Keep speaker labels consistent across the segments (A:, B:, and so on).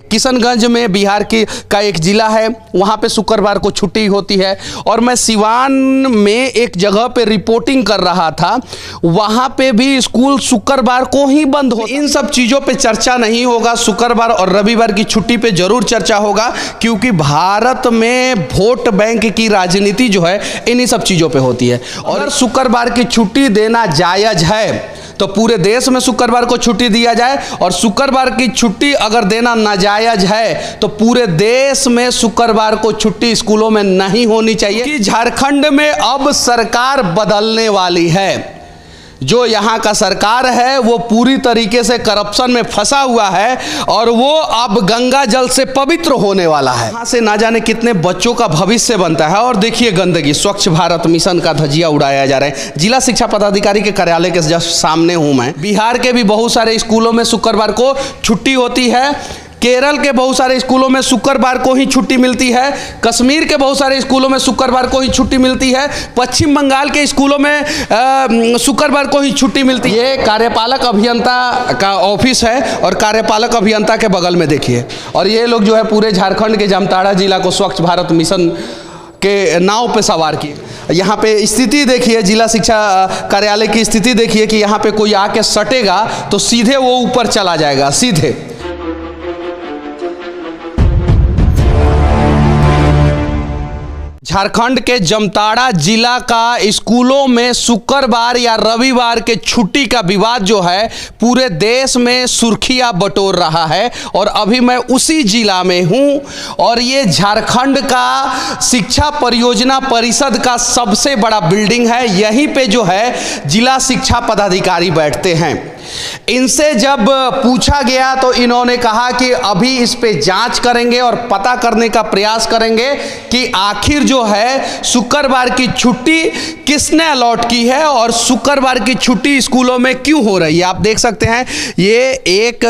A: किशनगंज में बिहार का एक ज़िला है, वहाँ पे शुक्रवार को छुट्टी होती है। और मैं सिवान में एक जगह पे रिपोर्टिंग कर रहा था, वहाँ पे भी स्कूल शुक्रवार को ही बंद हो। इन सब चीज़ों पे चर्चा नहीं होगा, शुक्रवार और रविवार की छुट्टी पे जरूर चर्चा होगा, क्योंकि भारत में वोट बैंक की राजनीति जो है इन्हीं सब चीज़ों पे होती है। और शुक्रवार की छुट्टी देना जायज़ है तो पूरे देश में शुक्रवार को छुट्टी दिया जाए, और शुक्रवार की छुट्टी अगर देना नाजायज है तो पूरे देश में शुक्रवार को छुट्टी स्कूलों में नहीं होनी चाहिए। कि झारखंड में अब सरकार बदलने वाली है। जो यहाँ का सरकार है वो पूरी तरीके से करप्शन में फंसा हुआ है और वो अब गंगा जल से पवित्र होने वाला है। यहाँ से ना जाने कितने बच्चों का भविष्य बनता है। और देखिए गंदगी, स्वच्छ भारत मिशन का धजिया उड़ाया जा रहा है। जिला शिक्षा पदाधिकारी के कार्यालय के जस्ट सामने हूँ मैं। बिहार के भी बहुत सारे स्कूलों में शुक्रवार को छुट्टी होती है, केरल के बहुत सारे स्कूलों में शुक्रवार को ही छुट्टी मिलती है, कश्मीर के बहुत सारे स्कूलों में शुक्रवार को ही छुट्टी मिलती है, पश्चिम बंगाल के स्कूलों में शुक्रवार को ही छुट्टी मिलती है। ये कार्यपालक अभियंता का ऑफिस है और कार्यपालक अभियंता के बगल में देखिए, और ये लोग जो है पूरे झारखंड के जामताड़ा जिला को स्वच्छ भारत मिशन के नाव पे सवार किए। यहाँ पे स्थिति देखिए, जिला शिक्षा कार्यालय की स्थिति देखिए कि यहाँ पे कोई आके सटेगा तो सीधे वो ऊपर चला जाएगा, सीधे। झारखंड के जामताड़ा जिला का स्कूलों में शुक्रवार या रविवार के छुट्टी का विवाद जो है पूरे देश में सुर्खियां बटोर रहा है। और अभी मैं उसी जिला में हूं, और ये झारखंड का शिक्षा परियोजना परिषद का सबसे बड़ा बिल्डिंग है। यहीं पे जो है जिला शिक्षा पदाधिकारी बैठते हैं। इनसे जब पूछा गया तो इन्होंने कहा कि अभी इस पे जांच करेंगे और पता करने का प्रयास करेंगे कि आखिर जो है शुक्रवार की छुट्टी किसने अलॉट की है और शुक्रवार की छुट्टी स्कूलों में क्यों हो रही है। आप देख सकते हैं ये एक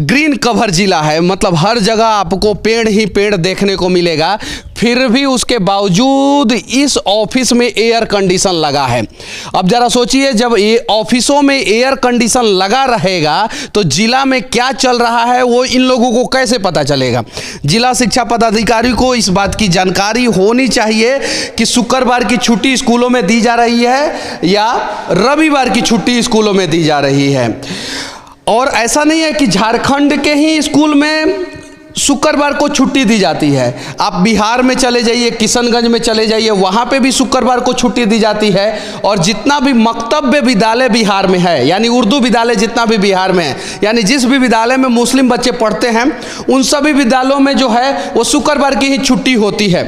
A: ग्रीन कवर जिला है, मतलब हर जगह आपको पेड़ ही पेड़ देखने को मिलेगा, फिर भी उसके बावजूद इस ऑफिस में एयर कंडीशन लगा है। अब जरा सोचिए, जब ये ऑफिसों में एयर कंडीशन लगा रहेगा तो जिला में क्या चल रहा है वो इन लोगों को कैसे पता चलेगा। जिला शिक्षा पदाधिकारी को इस बात की जानकारी होनी चाहिए कि शुक्रवार की छुट्टी स्कूलों में दी जा रही है या रविवार की छुट्टी स्कूलों में दी जा रही है। और ऐसा नहीं है कि झारखंड के ही स्कूल में शुक्रवार को छुट्टी दी जाती है। आप बिहार में चले जाइए, किशनगंज में चले जाइए, वहाँ पे भी शुक्रवार को छुट्टी दी जाती है। और जितना भी मक्तब्य विद्यालय बिहार में है, यानी उर्दू विद्यालय जितना भी बिहार में है, यानी जिस भी विद्यालय में मुस्लिम बच्चे पढ़ते हैं उन सभी विद्यालयों में जो है वो शुक्रवार की ही छुट्टी होती है।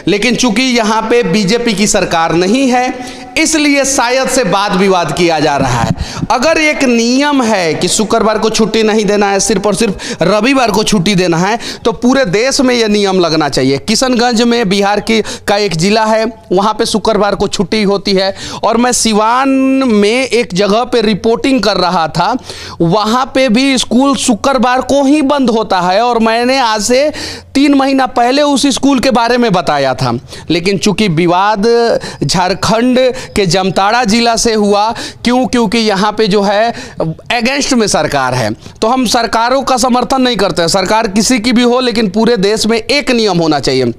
A: लेकिन चूंकि यहाँ पे बीजेपी की सरकार नहीं है, इसलिए शायद से वाद विवाद किया जा रहा है। अगर एक नियम है कि शुक्रवार को छुट्टी नहीं देना है, सिर्फ और सिर्फ रविवार को छुट्टी देना है, तो पूरे देश में यह नियम लगना चाहिए। किशनगंज में बिहार का एक ज़िला है, वहाँ पे शुक्रवार को छुट्टी होती है। और मैं सिवान में एक जगह पे रिपोर्टिंग कर रहा था, वहाँ पे भी स्कूल शुक्रवार को ही बंद होता है। और मैंने आज से 3 महीना पहले उस स्कूल के बारे में बताया था, लेकिन चूंकि विवाद झारखंड के जामताड़ा जिला से हुआ, क्योंकि यहाँ पे जो है अगेंस्ट में सरकार है, तो हम सरकारों का समर्थन नहीं करते। सरकार किसी की भी हो, लेकिन पूरे देश में एक नियम होना चाहिए।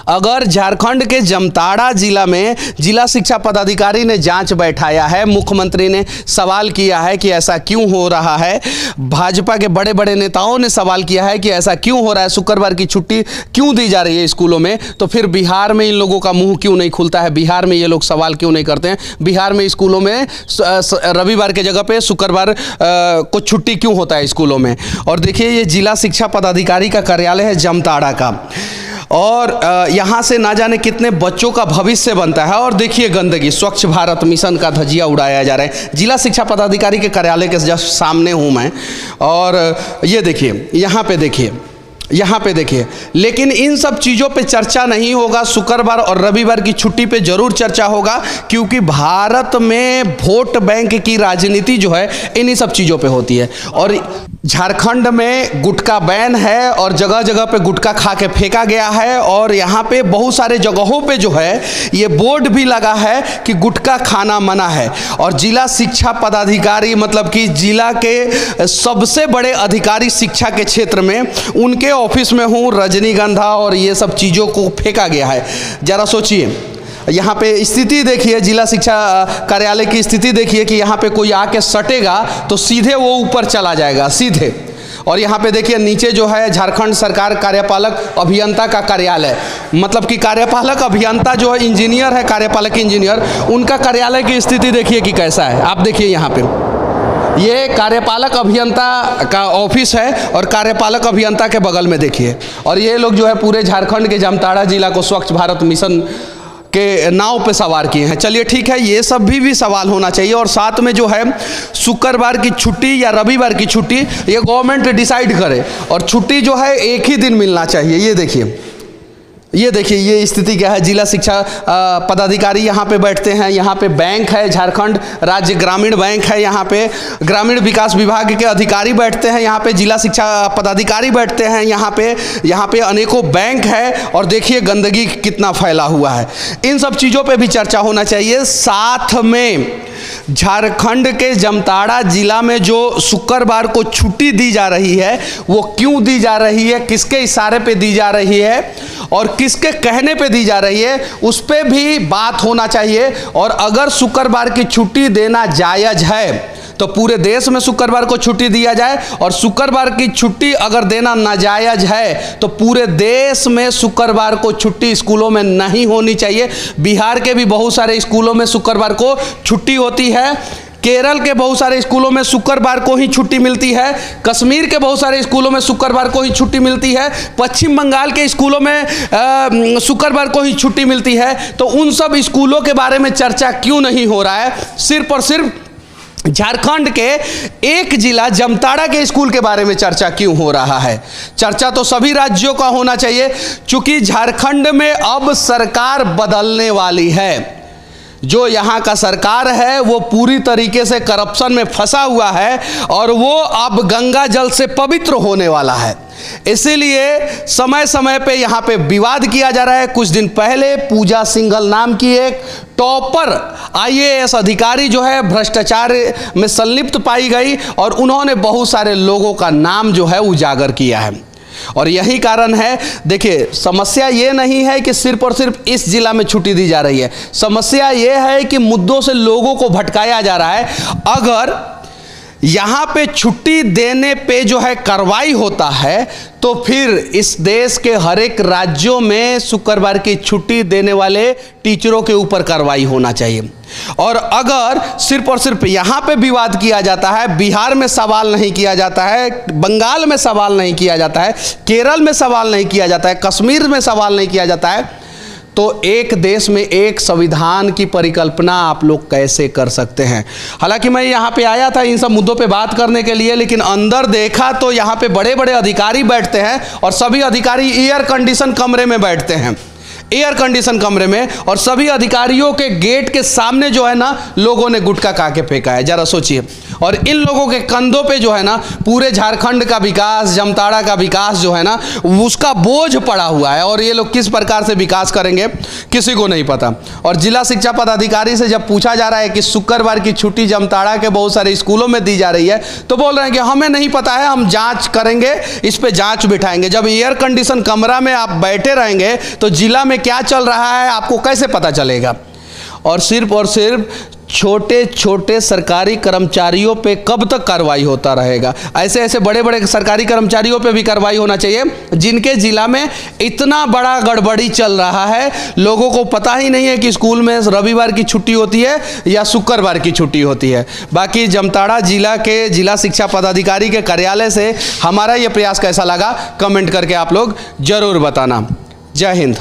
A: अगर झारखंड के जामताड़ा जिला में जिला शिक्षा पदाधिकारी ने जांच बैठाया है, मुख्यमंत्री ने सवाल किया है कि ऐसा क्यों हो रहा है, भाजपा के बड़े बड़े नेताओं ने सवाल किया है कि ऐसा क्यों हो रहा है, शुक्रवार की छुट्टी क्यों दी जा रही है स्कूलों में, तो फिर बिहार में इन लोगों का मुंह क्यों नहीं खुलता है, बिहार में ये लोग सवाल क्यों नहीं करते हैं, बिहार में स्कूलों में रविवार के जगह पे शुक्रवार को छुट्टी क्यों होता है स्कूलों में। और देखिए ये जिला शिक्षा पदाधिकारी का कार्यालय है जामताड़ा का, और यहाँ से ना जाने कितने बच्चों का भविष्य बनता है। और देखिए गंदगी, स्वच्छ भारत मिशन का धजिया उड़ाया जा रहा है। जिला शिक्षा पदाधिकारी के कार्यालय के जस्ट सामने हूँ मैं, और ये देखिए यहाँ पे देखिए, यहाँ पे देखिए। लेकिन इन सब चीज़ों पे चर्चा नहीं होगा, शुक्रवार और रविवार की छुट्टी पे जरूर चर्चा होगा, क्योंकि भारत में वोट बैंक की राजनीति जो है इन्हीं सब चीज़ों पे होती है। और झारखंड में गुटखा बैन है और जगह जगह पे गुटखा खा के फेंका गया है और यहाँ पे बहुत सारे जगहों पे जो है ये बोर्ड भी लगा है कि गुटखा खाना मना है। और जिला शिक्षा पदाधिकारी मतलब कि जिला के सबसे बड़े अधिकारी शिक्षा के क्षेत्र में उनके ऑफिस में हूँ, रजनीगंधा और ये सब चीज़ों को फेंका गया है। ज़रा सोचिए, यहाँ पे स्थिति देखिए, जिला शिक्षा कार्यालय की स्थिति देखिए कि यहाँ पे कोई आके सटेगा तो सीधे वो ऊपर चला जाएगा सीधे। और यहाँ पे देखिए नीचे जो है झारखंड सरकार कार्यपालक अभियंता का कार्यालय, मतलब कि कार्यपालक अभियंता जो है इंजीनियर है, कार्यपालक इंजीनियर, उनका कार्यालय की स्थिति देखिए कि कैसा है। आप देखिए यहाँ पे ये कार्यपालक अभियंता का ऑफिस है और कार्यपालक अभियंता के बगल में देखिए, और ये लोग जो है पूरे झारखंड के जामताड़ा जिला को स्वच्छ भारत मिशन के नाव पे सवार किए हैं। चलिए ठीक है, ये सब भी सवाल होना चाहिए। और साथ में जो है शुक्रवार की छुट्टी या रविवार की छुट्टी ये गवर्नमेंट डिसाइड करे, और छुट्टी जो है एक ही दिन मिलना चाहिए। ये देखिए ये स्थिति क्या है। जिला शिक्षा पदाधिकारी यहाँ पे बैठते हैं, यहाँ पे बैंक है, झारखंड राज्य ग्रामीण बैंक है, यहाँ पे ग्रामीण विकास विभाग के अधिकारी बैठते हैं, यहाँ पे जिला शिक्षा पदाधिकारी बैठते हैं, यहाँ पे अनेकों बैंक है, और देखिए गंदगी कितना फैला हुआ है। इन सब चीज़ों पे भी चर्चा होना चाहिए। साथ में झारखंड के जामताड़ा जिला में जो शुक्रवार को छुट्टी दी जा रही है वो क्यों दी जा रही है, किसके इशारे पे दी जा रही है और किसके कहने पे दी जा रही है, उस पे भी बात होना चाहिए। और अगर शुक्रवार की छुट्टी देना जायज़ है तो पूरे देश में शुक्रवार को छुट्टी दिया जाए, और शुक्रवार की छुट्टी अगर देना नाजायज है तो पूरे देश में शुक्रवार को छुट्टी स्कूलों में नहीं होनी चाहिए। बिहार के भी बहुत सारे स्कूलों में शुक्रवार को छुट्टी होती है, केरल के बहुत सारे स्कूलों में शुक्रवार को ही छुट्टी मिलती है, कश्मीर के बहुत सारे स्कूलों में शुक्रवार को ही छुट्टी मिलती है, पश्चिम बंगाल के स्कूलों में शुक्रवार को ही छुट्टी मिलती है। तो उन सब स्कूलों के बारे में चर्चा क्यों नहीं हो रहा है? सिर्फ और सिर्फ झारखंड के एक जिला जामताड़ा के स्कूल के बारे में चर्चा क्यों हो रहा है? चर्चा तो सभी राज्यों का होना चाहिए, क्योंकि झारखंड में अब सरकार बदलने वाली है। जो यहाँ का सरकार है वो पूरी तरीके से करप्शन में फंसा हुआ है और वो अब गंगा जल से पवित्र होने वाला है। इसीलिए समय समय पे यहाँ पे विवाद किया जा रहा है। कुछ दिन पहले पूजा सिंघल नाम की एक टॉपर IAS अधिकारी जो है भ्रष्टाचार में संलिप्त पाई गई और उन्होंने बहुत सारे लोगों का नाम जो है उजागर किया है। और यही कारण है, देखिए समस्या ये नहीं है कि सिर्फ और सिर्फ इस जिला में छुट्टी दी जा रही है, समस्या ये है कि मुद्दों से लोगों को भटकाया जा रहा है। अगर यहाँ पे छुट्टी देने पे जो है कार्रवाई होता है तो फिर इस देश के हर एक राज्यों में शुक्रवार की छुट्टी देने वाले टीचरों के ऊपर कार्रवाई होना चाहिए। और अगर सिर्फ और सिर्फ यहाँ पे विवाद किया जाता है, बिहार में सवाल नहीं किया जाता है, बंगाल में सवाल नहीं किया जाता है, केरल में सवाल नहीं किया जाता है, कश्मीर में सवाल नहीं किया जाता है, तो एक देश में एक संविधान की परिकल्पना आप लोग कैसे कर सकते हैं? हालांकि मैं यहाँ पे आया था इन सब मुद्दों पे बात करने के लिए, लेकिन अंदर देखा तो यहाँ पे बड़े बड़े अधिकारी बैठते हैं और सभी अधिकारी एयर कंडीशन कमरे में बैठते हैं, एयर कंडीशन कमरे में, और सभी अधिकारियों के गेट के सामने जो है ना लोगों ने गुटखा खा के फेंका है। जरा सोचिए। और इन लोगों के कंधों पे जो है ना पूरे झारखंड का विकास, जामताड़ा का विकास जो है ना उसका बोझ पड़ा हुआ है, और ये लोग किस प्रकार से विकास करेंगे किसी को नहीं पता। और जिला शिक्षा पदाधिकारी से जब पूछा जा रहा है कि शुक्रवार की छुट्टी जामताड़ा के बहुत सारे स्कूलों में दी जा रही है तो बोल रहे हैं कि हमें नहीं पता है, हम जाँच करेंगे, इस पर जाँच बिठाएंगे। जब एयर कंडीशन कमरा में आप बैठे रहेंगे तो जिला में क्या चल रहा है आपको कैसे पता चलेगा? और सिर्फ छोटे छोटे सरकारी कर्मचारियों पे कब तक कार्रवाई होता रहेगा? ऐसे बड़े बड़े सरकारी कर्मचारियों पे भी कार्रवाई होना चाहिए जिनके जिला में इतना बड़ा गड़बड़ी चल रहा है, लोगों को पता ही नहीं है कि स्कूल में रविवार की छुट्टी होती है या शुक्रवार की छुट्टी होती है। बाकी जामताड़ा जिला के जिला शिक्षा पदाधिकारी के कार्यालय से हमारा ये प्रयास कैसा लगा कमेंट करके आप लोग जरूर बताना। जय हिंद।